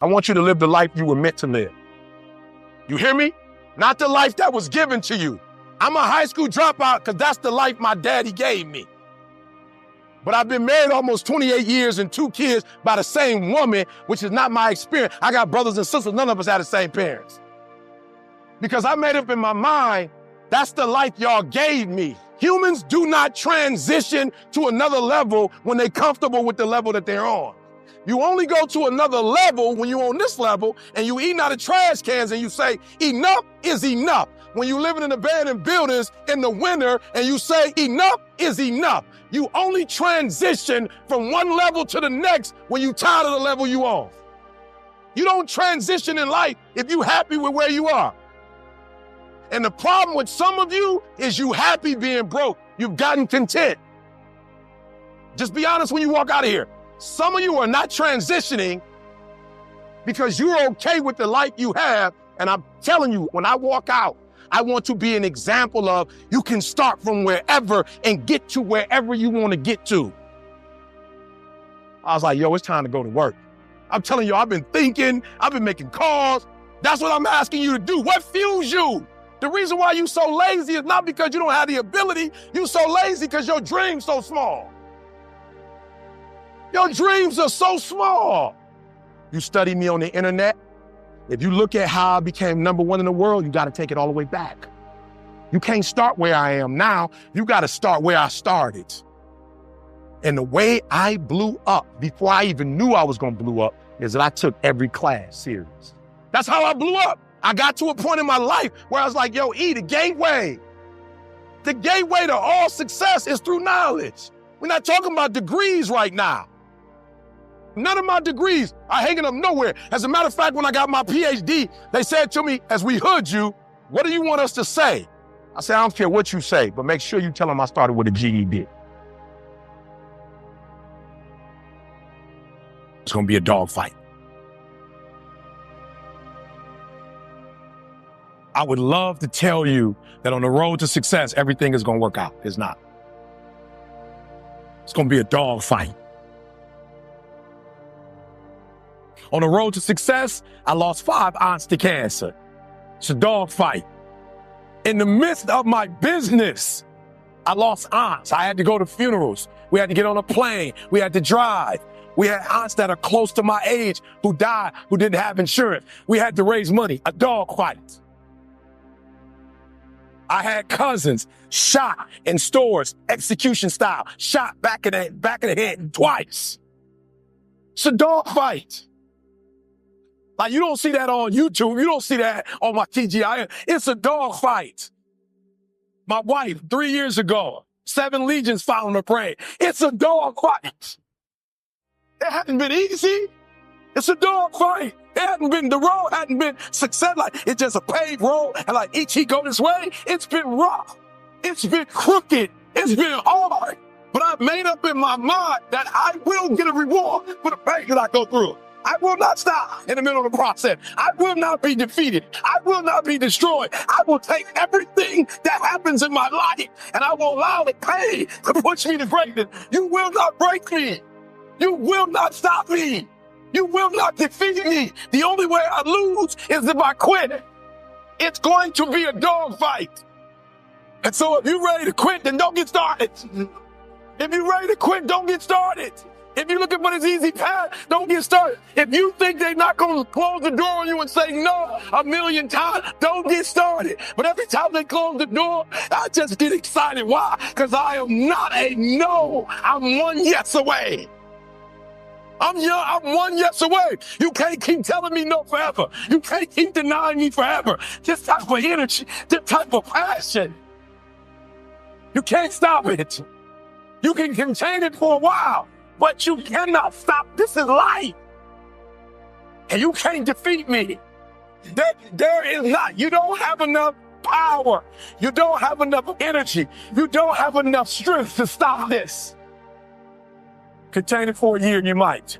I want you to live the life you were meant to live. You hear me? Not the life that was given to you. I'm a high school dropout because that's the life my daddy gave me. But I've been married almost 28 years and 2 kids by the same woman, which is not my experience. I got brothers and sisters, none of us had the same parents. Because I made up in my mind, that's the life y'all gave me. Humans do not transition to another level when they're comfortable with the level that they're on. You only go to another level when you're on this level and you eating out of trash cans and you say, enough is enough. When you living in abandoned buildings in the winter and you say, enough is enough. You only transition from one level to the next when you tired of the level you on. You don't transition in life if you happy with where you are. And the problem with some of you is you happy being broke. You've gotten content. Just be honest when you walk out of here. Some of you are not transitioning because you're okay with the life you have. And I'm telling you, when I walk out, I want to be an example of you can start from wherever and get to wherever you want to get to. I was like, yo, it's time to go to work. I'm telling you, I've been thinking, I've been making calls. That's what I'm asking you to do. What fuels you? The reason why you so lazy is not because you don't have the ability. You so lazy because your dream's so small. Your dreams are so small. You study me on the internet. If you look at how I became #1 in the world, you got to take it all the way back. You can't start where I am now. You got to start where I started. And the way I blew up before I even knew I was going to blow up is that I took every class serious. That's how I blew up. I got to a point in my life where I was like, yo, the gateway to all success is through knowledge. We're not talking about degrees right now. None of my degrees are hanging up nowhere. As a matter of fact, when I got my PhD, they said to me, as we hood you, what do you want us to say? I said, I don't care what you say, but make sure you tell them I started with a GED. It's going to be a dogfight. I would love to tell you that on the road to success, everything is going to work out. It's not. It's going to be a dogfight. On the road to success, I lost 5 aunts to cancer. It's a dogfight. In the midst of my business, I lost aunts. I had to go to funerals. We had to get on a plane. We had to drive. We had aunts that are close to my age who died, who didn't have insurance. We had to raise money. A dogfight. I had cousins shot in stores, execution style, shot back in the head twice. It's a dogfight. Like, you don't see that on YouTube. You don't see that on my TGI. It's a dogfight. My wife, 3 years ago, 7 legions following her praying. It's a dogfight. It hasn't been easy. It's a dogfight. The road hadn't been success. Like, it's just a paved road. And like, each he go this way, it's been rough. It's been crooked. It's been hard. But I've made up in my mind that I will get a reward for the pain that I go through. I will not stop in the middle of the process. I will not be defeated. I will not be destroyed. I will take everything that happens in my life and I will allow the pain to push me to greatness. You will not break me. You will not stop me. You will not defeat me. The only way I lose is if I quit. It's going to be a dogfight. And so if you're ready to quit, then don't get started. If you're ready to quit, don't get started. If you're looking for this easy path, don't get started. If you think they're not going to close the door on you and say no 1,000,000 times, don't get started. But every time they close the door, I just get excited. Why? Because I am not a no. I'm 1 yes away. I'm 1 yes away. You can't keep telling me no forever. You can't keep denying me forever. This type of energy, this type of passion, you can't stop it. You can contain it for a while, but you cannot stop. This is life. And you can't defeat me. There is not. You don't have enough power. You don't have enough energy. You don't have enough strength to stop this. Contain it for a year, you might.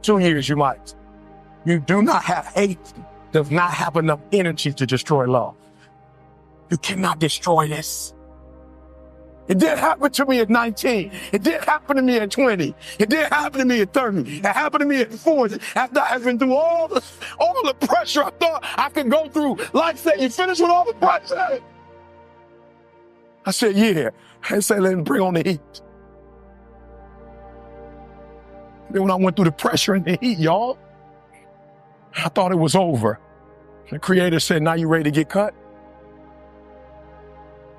2 years, you might. You do not have hate, does not have enough energy to destroy love. You cannot destroy this. It didn't happen to me at 19. It didn't happen to me at 20. It didn't happen to me at 30. It happened to me at 40. After I had been through all the pressure I thought I could go through. Life said, you finished with all the pressure? I said, yeah. I said, let me bring on the heat. Then when I went through the pressure and the heat, y'all, I thought it was over. The Creator said, now you ready to get cut?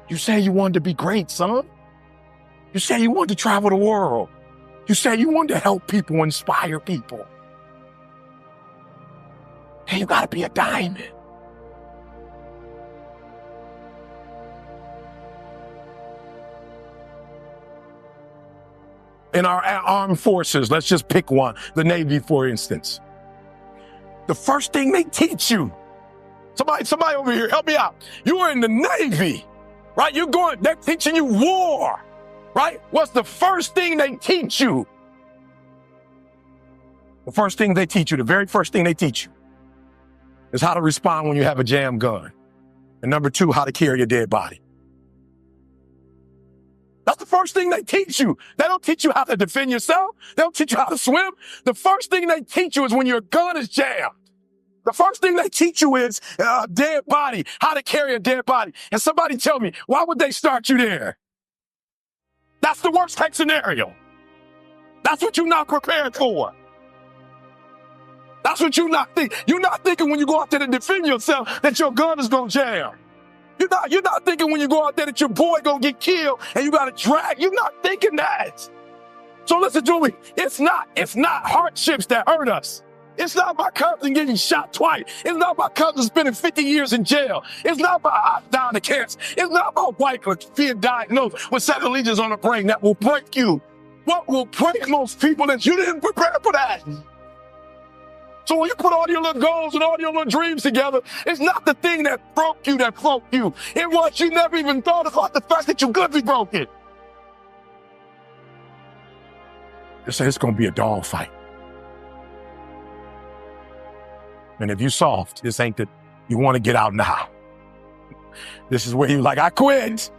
You said you wanted to be great, son. You said you wanted to travel the world. You said you wanted to help people, inspire people. Hey, you gotta be a diamond. In our armed forces, let's just pick one, the Navy, for instance. The first thing they teach you, somebody over here, help me out. You are in the Navy, right? They're teaching you war, right? What's the first thing they teach you? The first thing they teach you, the very first thing they teach you is how to respond when you have a jam gun. And number 2, how to carry a dead body. That's the first thing they teach you. They don't teach you how to defend yourself. They don't teach you how to swim. The first thing they teach you is when your gun is jammed. The first thing they teach you is a dead body, how to carry a dead body. And somebody tell me, why would they start you there? That's the worst case scenario. That's what you're not prepared for. That's what you're not thinking. You're not thinking when you go out there to defend yourself that your gun is going to jam. You're not thinking when you go out there that your boy gonna get killed and you gotta drag. You're not thinking that. So listen to me. It's not hardships that hurt us. It's not my cousin getting shot twice. It's not my cousin spending 50 years in jail. It's not my aunt dying of cancer. It's not my wife being diagnosed with 7 lesions on the brain that will break you. What will break most people is you didn't prepare for that. So when you put all your little goals and all your little dreams together, it's not the thing that broke you. It was you never even thought about the fact that you could be broken. They say it's going to be a dog fight. And if you soft, this ain't that you want to get out now. This is where you like, I quit.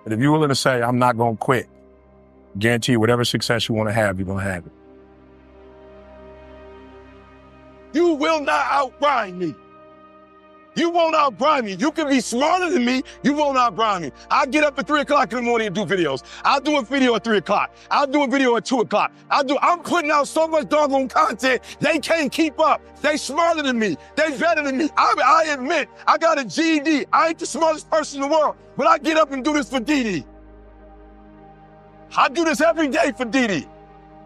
But if you're willing to say, I'm not going to quit, guarantee you whatever success you want to have, you're going to have it. You will not outgrind me. You won't outgrind me. You can be smarter than me. You won't outgrind me. I get up at 3 o'clock in the morning and do videos. I'll do a video at 3 o'clock. I'll do a video at 2 o'clock. I'm putting out so much doggone content, they can't keep up. They smarter than me. They better than me. I admit, I got a GED. I ain't the smartest person in the world, but I get up and do this for Dee. I do this every day for Dee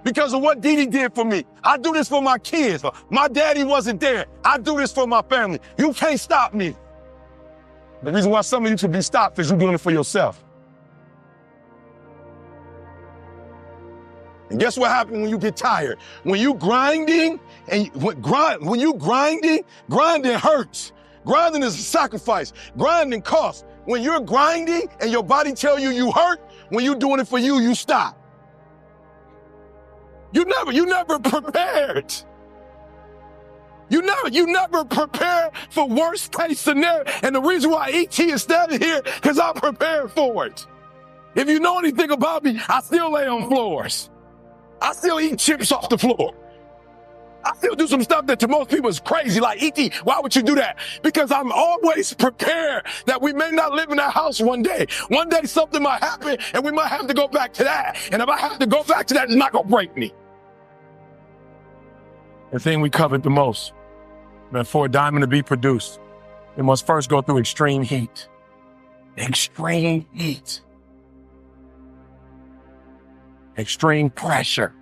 because of what Dee did for me. I do this for my kids. My daddy wasn't there. I do this for my family. You can't stop me. The reason why some of you should be stopped is you're doing it for yourself. And guess what happens when you get tired? When you grinding, grinding hurts. Grinding is a sacrifice. Grinding costs. When you're grinding and your body tell you hurt, when you're doing it for you, you stop. You never prepared. You never prepared for worst case scenario. And the reason why ET is standing here, because I'm prepared for it. If you know anything about me, I still lay on floors. I still eat chips off the floor. I still do some stuff that to most people is crazy, like, E.T., why would you do that? Because I'm always prepared that we may not live in that house one day. One day something might happen and we might have to go back to that. And if I have to go back to that, it's not going to break me. The thing we covered the most, that for a diamond to be produced, it must first go through extreme heat. Extreme heat. Extreme pressure.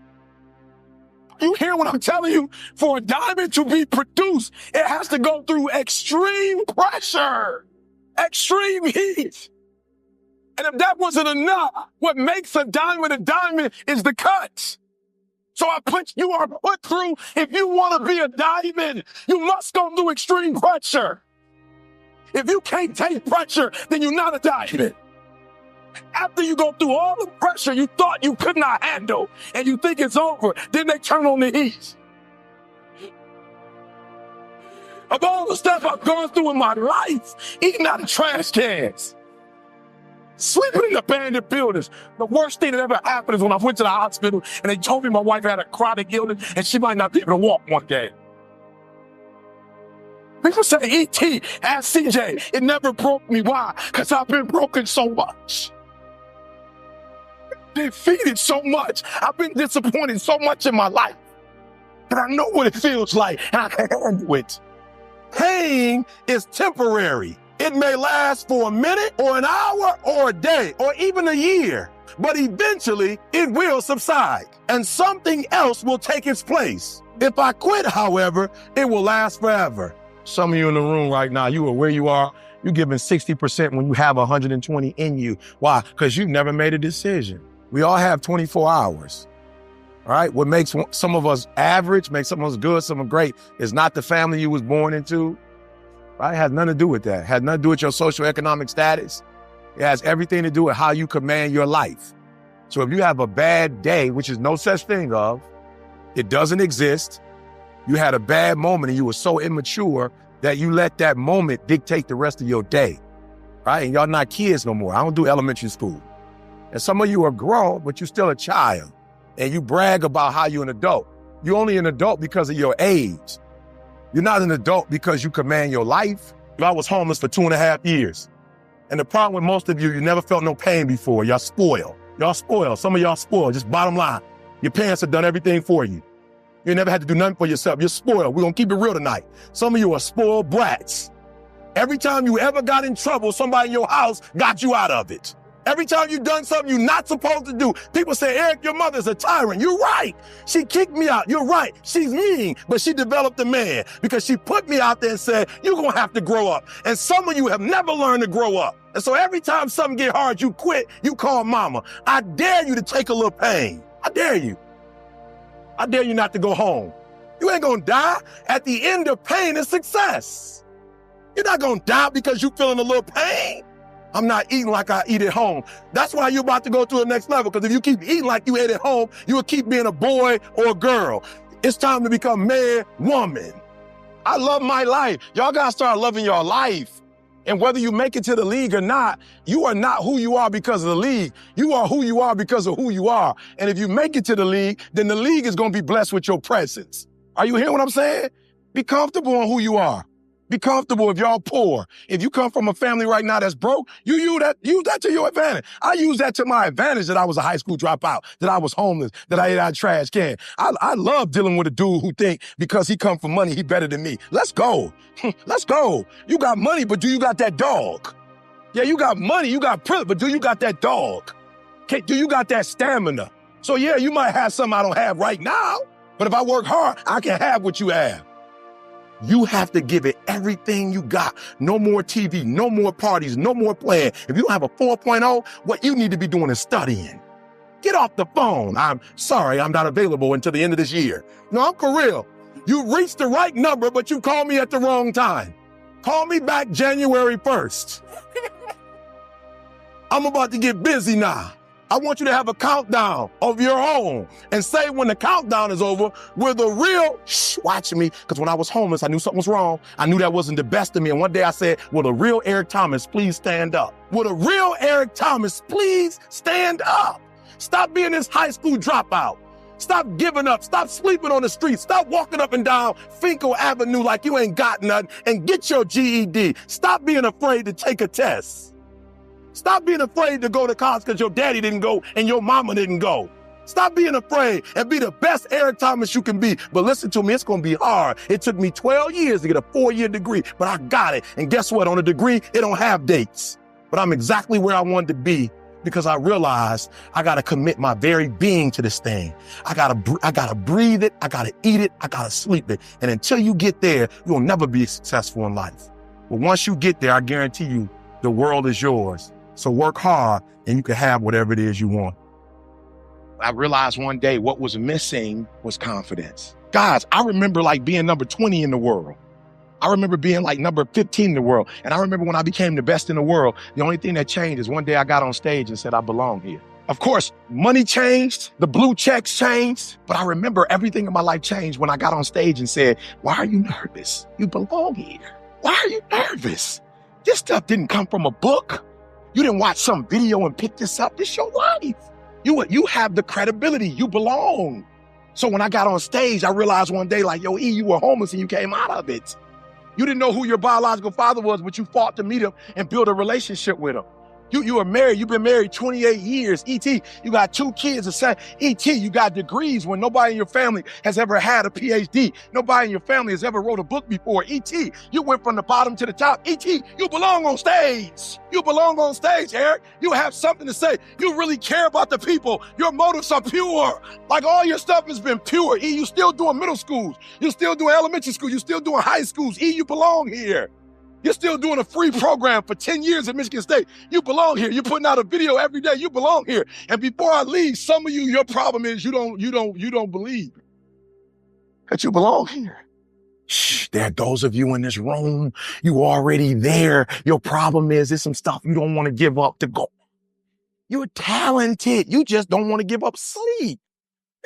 You hear what I'm telling you? For a diamond to be produced, it has to go through extreme pressure, extreme heat. And if that wasn't enough, what makes a diamond is the cuts. So you are put through, if you want to be a diamond, you must go through extreme pressure. If you can't take pressure, then you're not a diamond. After you go through all the pressure you thought you could not handle and you think it's over, then they turn on the heat. Of all the stuff I've gone through in my life, eating out of trash cans, sleeping in abandoned buildings. The worst thing that ever happened is when I went to the hospital and they told me my wife had a chronic illness and she might not be able to walk one day. People say, E.T., ask CJ, it never broke me. Why? Because I've been broken so much. Defeated so much. I've been disappointed so much in my life. And I know what it feels like, and I can handle it. Pain is temporary. It may last for a minute or an hour or a day or even a year, but eventually it will subside and something else will take its place. If I quit, however, it will last forever. Some of you in the room right now, you are where you are. You're giving 60% when you have 120 in you. Why? Because you never made a decision. We all have 24 hours. All right. What makes some of us average, makes some of us good, some of us great, is not the family you was born into. Right? It has nothing to do with that. It has nothing to do with your socioeconomic status. It has everything to do with how you command your life. So if you have a bad day, which is no such thing of, it doesn't exist. You had a bad moment and you were so immature that you let that moment dictate the rest of your day. Right? And y'all not kids no more. I don't do elementary school. And some of you are grown, but you're still a child. And you brag about how you're an adult. You're only an adult because of your age. You're not an adult because you command your life. I was homeless for 2.5 years. And the problem with most of you, you never felt no pain before. Y'all spoiled. Y'all spoiled. Some of y'all spoiled. Just bottom line. Your parents have done everything for you. You never had to do nothing for yourself. You're spoiled. We're going to keep it real tonight. Some of you are spoiled brats. Every time you ever got in trouble, somebody in your house got you out of it. Every time you've done something you're not supposed to do, people say, Eric, your mother's a tyrant. You're right. She kicked me out. You're right. She's mean, but she developed a man because she put me out there and said, you're going to have to grow up. And some of you have never learned to grow up. And so every time something get hard, you quit, you call mama. I dare you to take a little pain. I dare you. I dare you not to go home. You ain't going to die. At the end of pain is success. You're not going to die because you're feeling a little pain. I'm not eating like I eat at home. That's why you're about to go to the next level. Because if you keep eating like you ate at home, you will keep being a boy or a girl. It's time to become man, woman. I love my life. Y'all got to start loving your life. And whether you make it to the league or not, you are not who you are because of the league. You are who you are because of who you are. And if you make it to the league, then the league is going to be blessed with your presence. Are you hearing what I'm saying? Be comfortable on who you are. Be comfortable if y'all poor. If you come from a family right now that's broke, you use that to your advantage. I use that to my advantage that I was a high school dropout, that I was homeless, that I ate out of trash can. I love dealing with a dude who think because he come from money, he better than me. Let's go. Let's go. You got money, but do you got that dog? Yeah, you got money, you got privilege, but do you got that dog? Do you got that stamina? So yeah, you might have something I don't have right now, but if I work hard, I can have what you have. You have to give it everything you got. No more TV, no more parties, no more playing. If you don't have a 4.0, what you need to be doing is studying. Get off the phone. I'm sorry, I'm not available until the end of this year. No, I'm for real. You reached the right number, but you called me at the wrong time. Call me back January 1st. I'm about to get busy now. I want you to have a countdown of your own and say when the countdown is over, we're the real, watch me, because when I was homeless, I knew something was wrong. I knew that wasn't the best of me. And one day I said, will the real Eric Thomas please stand up? Will the real Eric Thomas please stand up? Stop being this high school dropout. Stop giving up. Stop sleeping on the street. Stop walking up and down Finkel Avenue like you ain't got nothing and get your GED. Stop being afraid to take a test. Stop being afraid to go to college because your daddy didn't go and your mama didn't go. Stop being afraid and be the best Eric Thomas you can be. But listen to me, it's going to be hard. It took me 12 years to get a 4-year degree, but I got it. And guess what? On a degree, it don't have dates. But I'm exactly where I wanted to be because I realized I got to commit my very being to this thing. I got to breathe it. I got to eat it. I got to sleep it. And until you get there, you'll never be successful in life. But once you get there, I guarantee you, the world is yours. So work hard and you can have whatever it is you want. I realized one day what was missing was confidence. Guys, I remember like being number 20 in the world. I remember being like number 15 in the world. And I remember when I became the best in the world, the only thing that changed is one day I got on stage and said, I belong here. Of course, money changed, the blue checks changed, but I remember everything in my life changed when I got on stage and said, why are you nervous? You belong here. Why are you nervous? This stuff didn't come from a book. You didn't watch some video and pick this up. This is your life. You have the credibility. You belong. So when I got on stage, I realized one day, like, yo, E, you were homeless and you came out of it. You didn't know who your biological father was, but you fought to meet him and build a relationship with him. You are married. You've been married 28 years. E.T., you got 2 kids. E.T., you got degrees when nobody in your family has ever had a PhD. Nobody in your family has ever wrote a book before. E.T., you went from the bottom to the top. E.T., you belong on stage. You belong on stage, Eric. You have something to say. You really care about the people. Your motives are pure. Like all your stuff has been pure. E, you still doing middle schools. You're still doing elementary school. You're still doing high schools. E, you belong here. You're still doing a free program for 10 years at Michigan State. You belong here. You're putting out a video every day. You belong here. And before I leave, some of you, your problem is you don't believe that you belong here. Shh, there are those of you in this room, you already there. Your problem is there's some stuff you don't want to give up to go. You're talented. You just don't want to give up sleep.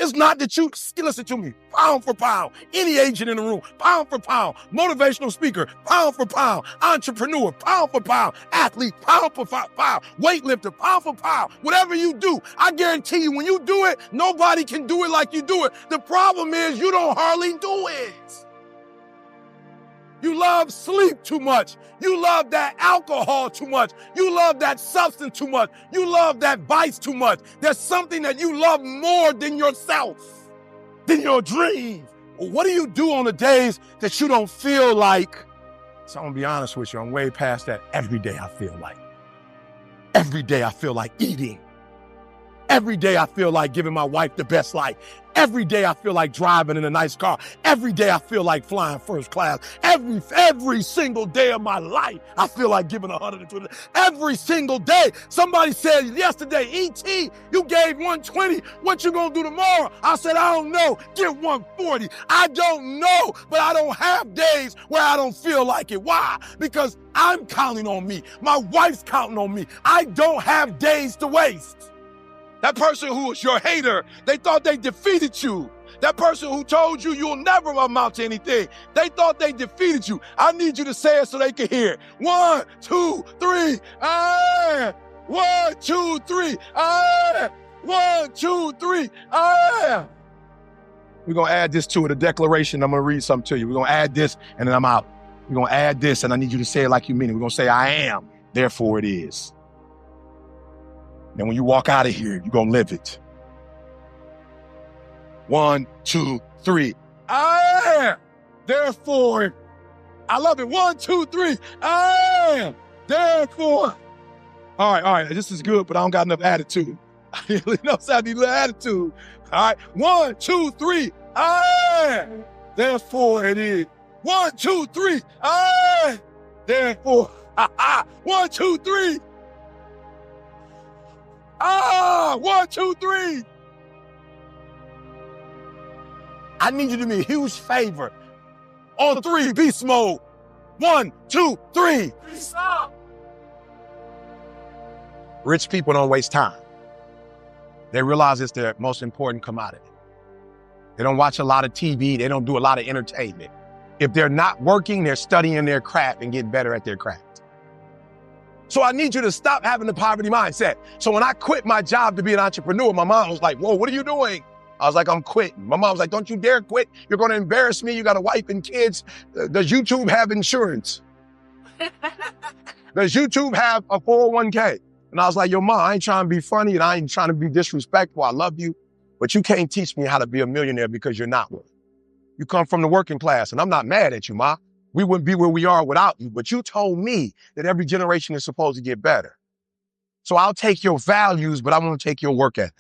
It's not that you, listen to me, pound for pound, any agent in the room, pound for pound, motivational speaker, pound for pound, entrepreneur, pound for pound, athlete, pound for pound, weightlifter, pound for pound, whatever you do, I guarantee you when you do it, nobody can do it like you do it. The problem is you don't hardly do it. You love sleep too much. You love that alcohol too much. You love that substance too much. You love that vice too much. There's something that you love more than yourself, than your dreams. Well, what do you do on the days that you don't feel like? So I'm gonna be honest with you, I'm way past that. Every day I feel like. Every day I feel like eating. Every day I feel like giving my wife the best life. Every day I feel like driving in a nice car. Every day I feel like flying first class. Every single day of my life, I feel like giving 120. Every single day. Somebody said yesterday, E.T., you gave 120. What you gonna do tomorrow? I said, I don't know. Give 140. I don't know, but I don't have days where I don't feel like it. Why? Because I'm counting on me. My wife's counting on me. I don't have days to waste. That person who was your hater, they thought they defeated you. That person who told you you'll never amount to anything, they thought they defeated you. I need you to say it so they can hear it. 1, 2, 3, ah! 1, 2, 3, ah! 1, 2, 3, ah! We're gonna add this to it, a declaration. I'm gonna read something to you. We're gonna add this and then I'm out. We're gonna add this and I need you to say it like you mean it. We're gonna say, I am, therefore it is. And when you walk out of here, you're going to live it. 1, 2, 3. I am. Therefore, I love it. 1, 2, 3. I am. Therefore. All right. This is good, but I don't got enough attitude. I need a little attitude. All right. 1, 2, 3. I am. Therefore, it is. 1, 2, 3. I am. Therefore. 1, 2, 3. 1, 2, 3. I need you to do me a huge favor. On 3, beast mode. 1, 2, 3. Stop. Rich people don't waste time. They realize it's their most important commodity. They don't watch a lot of TV. They don't do a lot of entertainment. If they're not working, they're studying their craft and getting better at their craft. So I need you to stop having the poverty mindset. So when I quit my job to be an entrepreneur, my mom was like, whoa, what are you doing? I was like, I'm quitting. My mom was like, don't you dare quit. You're going to embarrass me. You got a wife and kids. Does YouTube have insurance? Does YouTube have a 401k? And I was like, yo, mom, I ain't trying to be funny and I ain't trying to be disrespectful. I love you, but you can't teach me how to be a millionaire because you're not one. You come from the working class and I'm not mad at you, ma. We wouldn't be where we are without you, but you told me that every generation is supposed to get better. So I'll take your values, but I won't take your work ethic.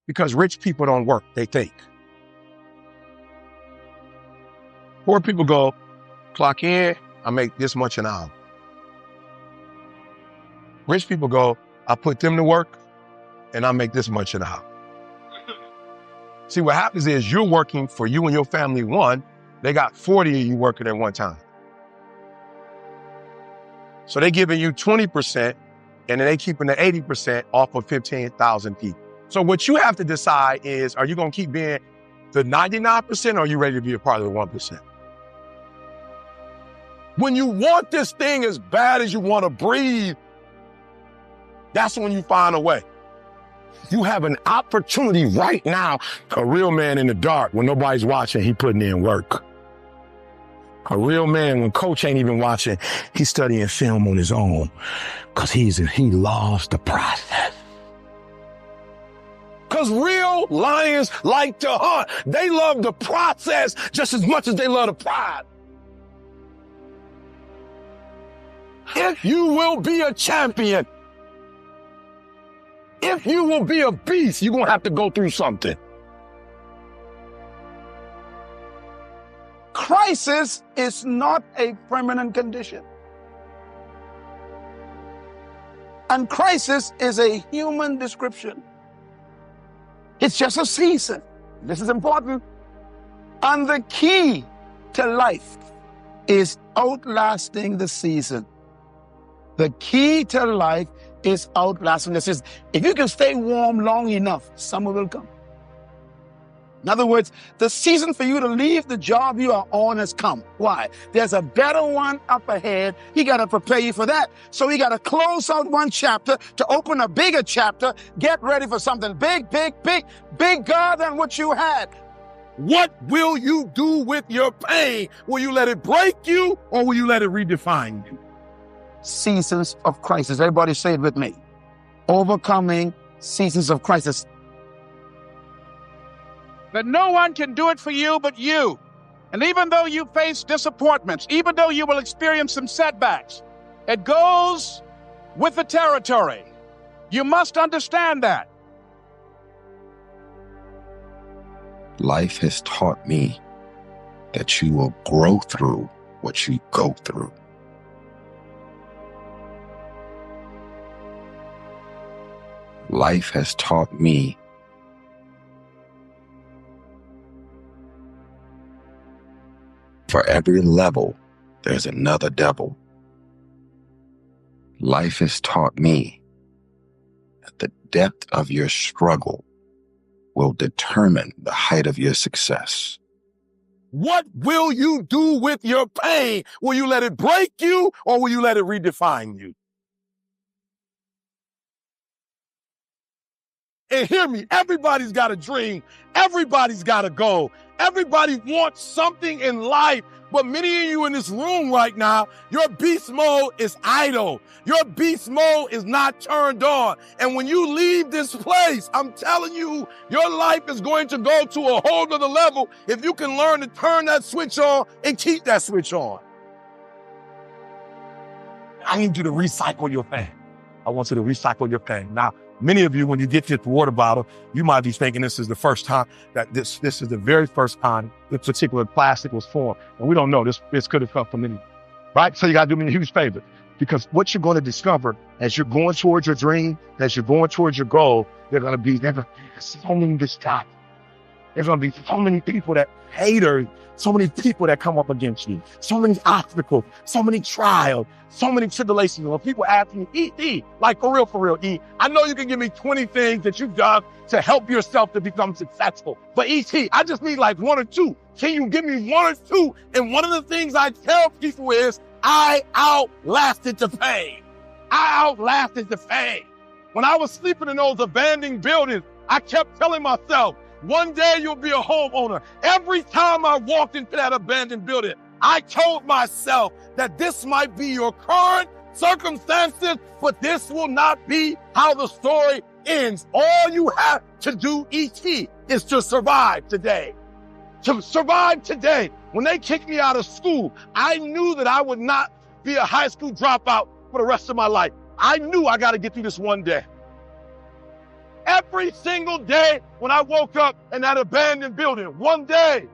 Because rich people don't work, they think. Poor people go, clock in, I make this much an hour. Rich people go, I put them to work and I make this much an hour. See, what happens is you're working for you and your family, one, they got 40 of you working at one time. So they're giving you 20%, and then they keeping the 80% off of 15,000 people. So what you have to decide is, are you going to keep being the 99% or are you ready to be a part of the 1%? When you want this thing as bad as you want to breathe, that's when you find a way. You have an opportunity right now. A real man in the dark, when nobody's watching, he putting in work. A real man, when coach ain't even watching, he's studying film on his own because he loves the process. Because real lions like to hunt. They love the process just as much as they love the pride. If you will be a champion, if you will be a beast, you're going to have to go through something. Crisis is not a permanent condition. And crisis is a human description. It's just a season. This is important. And the key to life is outlasting the season. The key to life is outlasting the season. If you can stay warm long enough, summer will come. In other words, the season for you to leave the job you are on has come. Why? There's a better one up ahead. He got to prepare you for that. So he got to close out one chapter to open a bigger chapter. Get ready for something big, big, big, bigger than what you had. What will you do with your pain? Will you let it break you or will you let it redefine you? Seasons of crisis. Everybody say it with me. Overcoming seasons of crisis. That no one can do it for you but you. And even though you face disappointments, even though you will experience some setbacks, it goes with the territory. You must understand that. Life has taught me that you will grow through what you go through. Life has taught me for every level, there's another devil. Life has taught me that the depth of your struggle will determine the height of your success. What will you do with your pain? Will you let it break you or will you let it redefine you? And hear me, everybody's got a dream. Everybody's got a goal. Everybody wants something in life. But many of you in this room right now, your beast mode is idle. Your beast mode is not turned on. And when you leave this place, I'm telling you, your life is going to go to a whole other level if you can learn to turn that switch on and keep that switch on. I need you to recycle your pain. I want you to recycle your pain. Now, many of you, when you get this water bottle, you might be thinking this is the first time that this is the very first time this particular plastic was formed. And we don't know, this could have come from any, right? So you gotta do me a huge favor, because what you're gonna discover as you're going towards your dream, as you're going towards your goal, there's gonna be so many distractions. There's gonna be so many people that haters, so many people that come up against you, so many obstacles, so many trials, so many tribulations. When people ask me, E, like for real, E, I know you can give me 20 things that you've done to help yourself to become successful. But E.T., I just need like one or two. Can you give me one or two? And one of the things I tell people is, I outlasted the pain. I outlasted the pain. When I was sleeping in those abandoned buildings, I kept telling myself, one day you'll be a homeowner. Every time I walked into that abandoned building, I told myself that this might be your current circumstances, but this will not be how the story ends. All you have to do, E.T., is to survive today. To survive today. When they kicked me out of school, I knew that I would not be a high school dropout for the rest of my life. I knew I got to get through this one day. Every single day when I woke up in that abandoned building, one day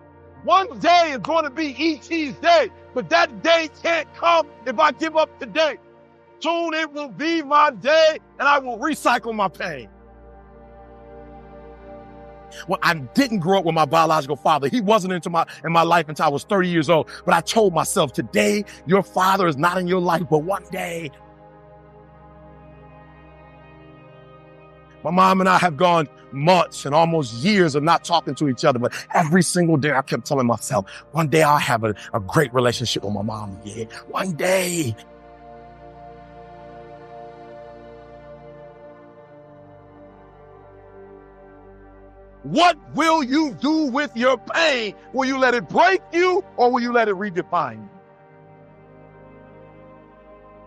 is going to be E.T.'s day, but that day can't come if I give up today. Soon it will be my day and I will recycle my pain. Well, I didn't grow up with my biological father. He wasn't in my life until I was 30 years old. But I told myself, today, your father is not in your life, but one day My mom and I have gone months and almost years of not talking to each other, but every single day I kept telling myself, one day I'll have a great relationship with my mom again. One day. What will you do with your pain? Will you let it break you or will you let it redefine you?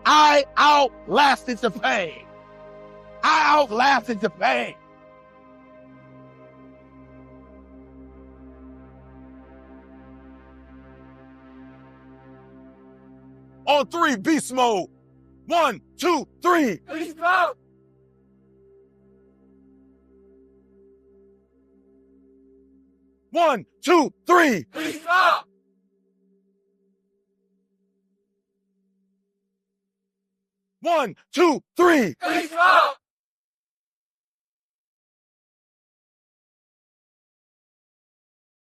I outlasted the pain. I outlasted the pain. On 3, beast mode. 1, 2, 3. Beast mode. 1, 2, 3. Beast mode. 1, 2, 3. Beast mode.